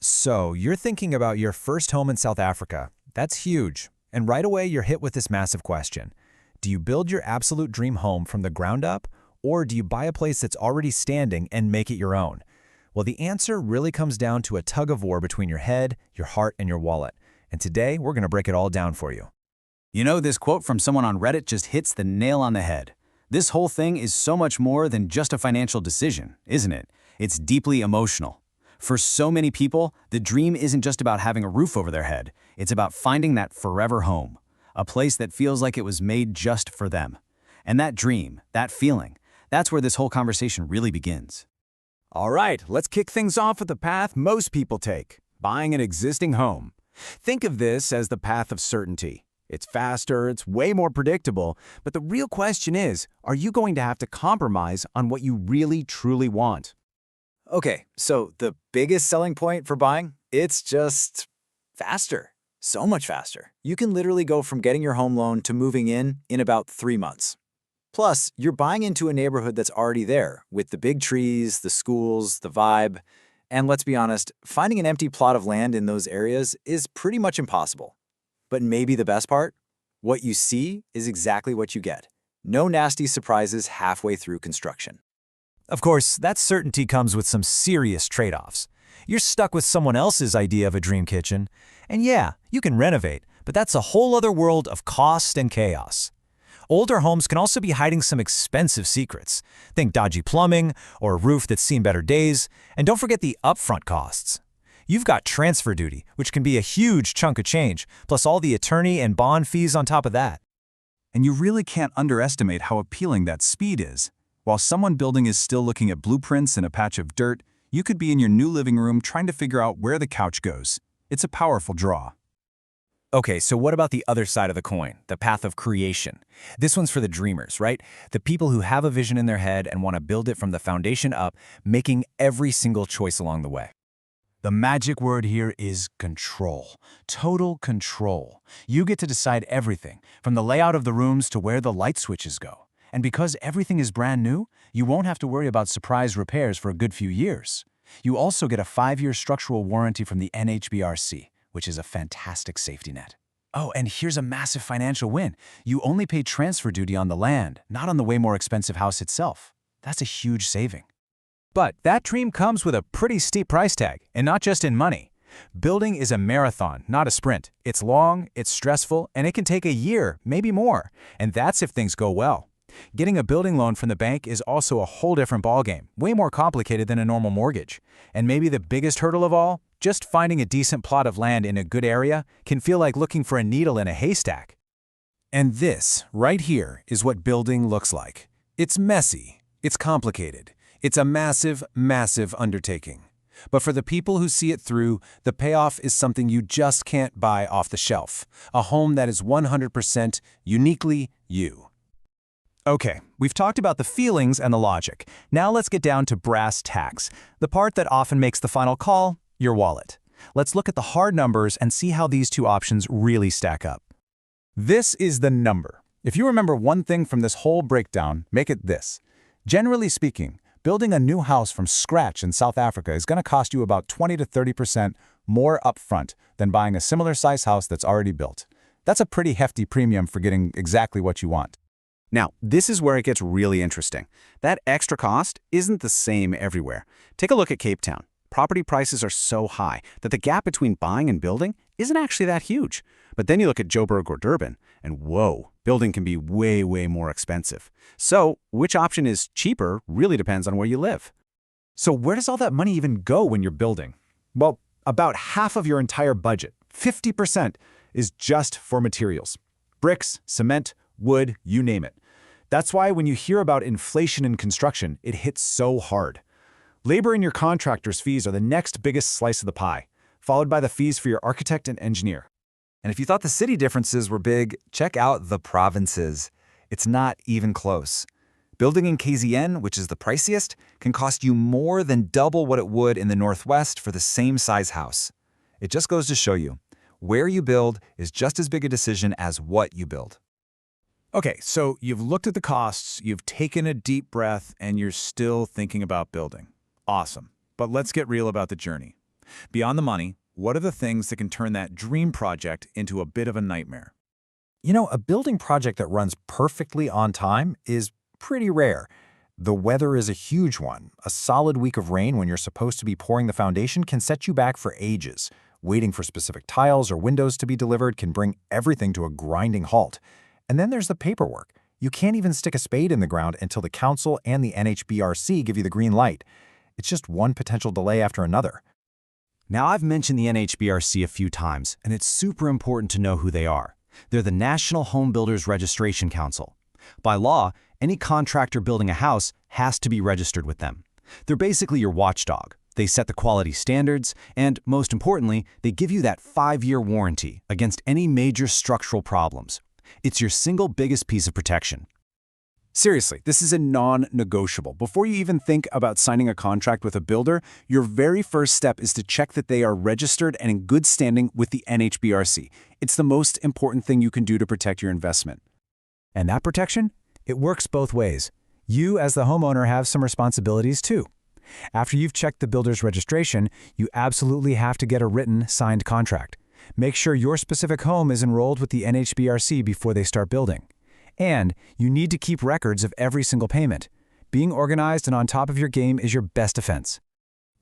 So, you're thinking about your first home in South Africa. That's huge. And right away, you're hit with this massive question. Do you build your absolute dream home from the ground up, or do you buy a place that's already standing and make it your own? Well, the answer really comes down to a tug of war between your head, your heart, and your wallet. And today, we're going to break it all down for you. You know, this quote from someone on Reddit just hits the nail on the head. This whole thing is so much more than just a financial decision, isn't it? It's deeply emotional. For so many people, the dream isn't just about having a roof over their head. It's about finding that forever home, a place that feels like it was made just for them. And that dream, that feeling, that's where this whole conversation really begins. All right, let's kick things off with the path most people take, buying an existing home. Think of this as the path of certainty. It's faster, it's way more predictable, but the real question is, are you going to have to compromise on what you really, truly want? Okay, so the biggest selling point for buying, it's just faster. So much faster. You can literally go from getting your home loan to moving in about 3 months. Plus, you're buying into a neighborhood that's already there, with the big trees, the schools, the vibe. And let's be honest, finding an empty plot of land in those areas is pretty much impossible. But maybe the best part? What you see is exactly what you get. No nasty surprises halfway through construction. Of course, that certainty comes with some serious trade-offs. You're stuck with someone else's idea of a dream kitchen. And yeah, you can renovate, but that's a whole other world of cost and chaos. Older homes can also be hiding some expensive secrets. Think dodgy plumbing or a roof that's seen better days. And don't forget the upfront costs. You've got transfer duty, which can be a huge chunk of change, plus all the attorney and bond fees on top of that. And you really can't underestimate how appealing that speed is. While someone building is still looking at blueprints and a patch of dirt, you could be in your new living room trying to figure out where the couch goes. It's a powerful draw. Okay, so what about the other side of the coin, the path of creation? This one's for the dreamers, right? The people who have a vision in their head and want to build it from the foundation up, making every single choice along the way. The magic word here is control. Total control. You get to decide everything, from the layout of the rooms to where the light switches go. And because everything is brand new, you won't have to worry about surprise repairs for a good few years. You also get a 5-year structural warranty from the NHBRC, which is a fantastic safety net. Oh, and here's a massive financial win. You only pay transfer duty on the land, not on the way more expensive house itself. That's a huge saving. But that dream comes with a pretty steep price tag, and not just in money. Building is a marathon, not a sprint. It's long, it's stressful, and it can take a year, maybe more. And that's if things go well. Getting a building loan from the bank is also a whole different ballgame, way more complicated than a normal mortgage. And maybe the biggest hurdle of all, just finding a decent plot of land in a good area can feel like looking for a needle in a haystack. And this, right here, is what building looks like. It's messy, it's complicated, it's a massive, massive undertaking. But for the people who see it through, the payoff is something you just can't buy off the shelf. A home that is 100% uniquely you. Okay, we've talked about the feelings and the logic. Now let's get down to brass tacks, the part that often makes the final call, your wallet. Let's look at the hard numbers and see how these two options really stack up. This is the number. If you remember one thing from this whole breakdown, make it this. Generally speaking, building a new house from scratch in South Africa is going to cost you about 20 to 30% more upfront than buying a similar size house that's already built. That's a pretty hefty premium for getting exactly what you want. Now, this is where it gets really interesting. That extra cost isn't the same everywhere. Take a look at Cape Town. Property prices are so high that the gap between buying and building isn't actually that huge. But then you look at Joburg or Durban, and whoa, building can be way, way more expensive. So, which option is cheaper really depends on where you live. So where does all that money even go when you're building? Well, about half of your entire budget, 50%, is just for materials. Bricks, cement, wood, you name it. That's why when you hear about inflation in construction, it hits so hard. Labor and your contractor's fees are the next biggest slice of the pie, followed by the fees for your architect and engineer. And if you thought the city differences were big, check out the provinces. It's not even close. Building in KZN, which is the priciest, can cost you more than double what it would in the Northwest for the same size house. It just goes to show you, where you build is just as big a decision as what you build. Okay, so you've looked at the costs, you've taken a deep breath, and you're still thinking about building. Awesome. But let's get real about the journey. Beyond the money, what are the things that can turn that dream project into a bit of a nightmare? You know, a building project that runs perfectly on time is pretty rare. The weather is a huge one. A solid week of rain when you're supposed to be pouring the foundation can set you back for ages. Waiting for specific tiles or windows to be delivered can bring everything to a grinding halt. And then there's the paperwork. You can't even stick a spade in the ground until the council and the NHBRC give you the green light. It's just one potential delay after another. Now, I've mentioned the NHBRC a few times, and it's super important to know who they are. They're the National Home Builders Registration Council. By law, any contractor building a house has to be registered with them. They're basically your watchdog. They set the quality standards, and most importantly, they give you that 5-year warranty against any major structural problems. It's your single biggest piece of protection. Seriously, this is a non-negotiable. Before you even think about signing a contract with a builder, your very first step is to check that they are registered and in good standing with the NHBRC. It's the most important thing you can do to protect your investment. And that protection? It works both ways. You, as the homeowner, have some responsibilities too. After you've checked the builder's registration, you absolutely have to get a written, signed contract. Make sure your specific home is enrolled with the NHBRC before they start building. And you need to keep records of every single payment. Being organized and on top of your game is your best defense.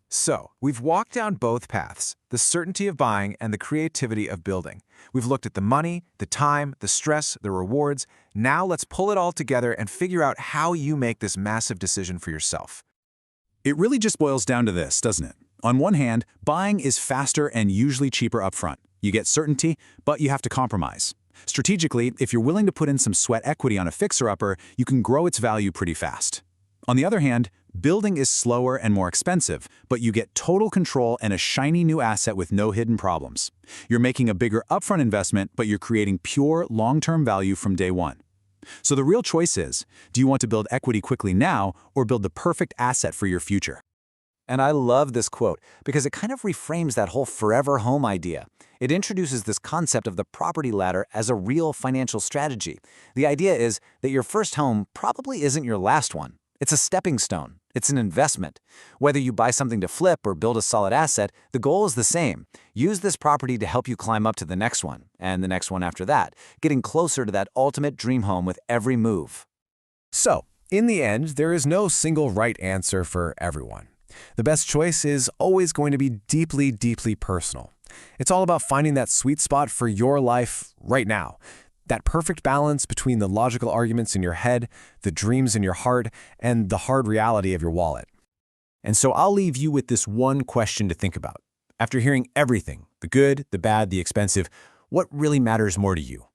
So, we've walked down both paths, the certainty of buying and the creativity of building. We've looked at the money, the time, the stress, the rewards. Now let's pull it all together and figure out how you make this massive decision for yourself. It really just boils down to this, doesn't it? On one hand, buying is faster and usually cheaper upfront. You get certainty, but you have to compromise. Strategically, if you're willing to put in some sweat equity on a fixer-upper, you can grow its value pretty fast. On the other hand, building is slower and more expensive, but you get total control and a shiny new asset with no hidden problems. You're making a bigger upfront investment, but you're creating pure, long-term value from day one. So the real choice is, do you want to build equity quickly now or build the perfect asset for your future? And I love this quote because it kind of reframes that whole forever home idea. It introduces this concept of the property ladder as a real financial strategy. The idea is that your first home probably isn't your last one. It's a stepping stone. It's an investment. Whether you buy something to flip or build a solid asset, the goal is the same. Use this property to help you climb up to the next one, and the next one after that, getting closer to that ultimate dream home with every move. So, in the end, there is no single right answer for everyone. The best choice is always going to be deeply, deeply personal. It's all about finding that sweet spot for your life right now. That perfect balance between the logical arguments in your head, the dreams in your heart, and the hard reality of your wallet. And so I'll leave you with this one question to think about. After hearing everything, the good, the bad, the expensive, what really matters more to you?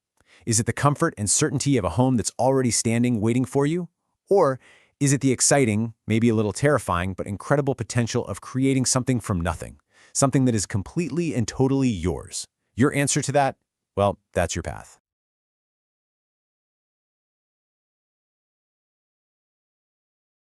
Is it the comfort and certainty of a home that's already standing waiting for you? Or is it the exciting, maybe a little terrifying, but incredible potential of creating something from nothing? Something that is completely and totally yours. Your answer to that? Well, that's your path.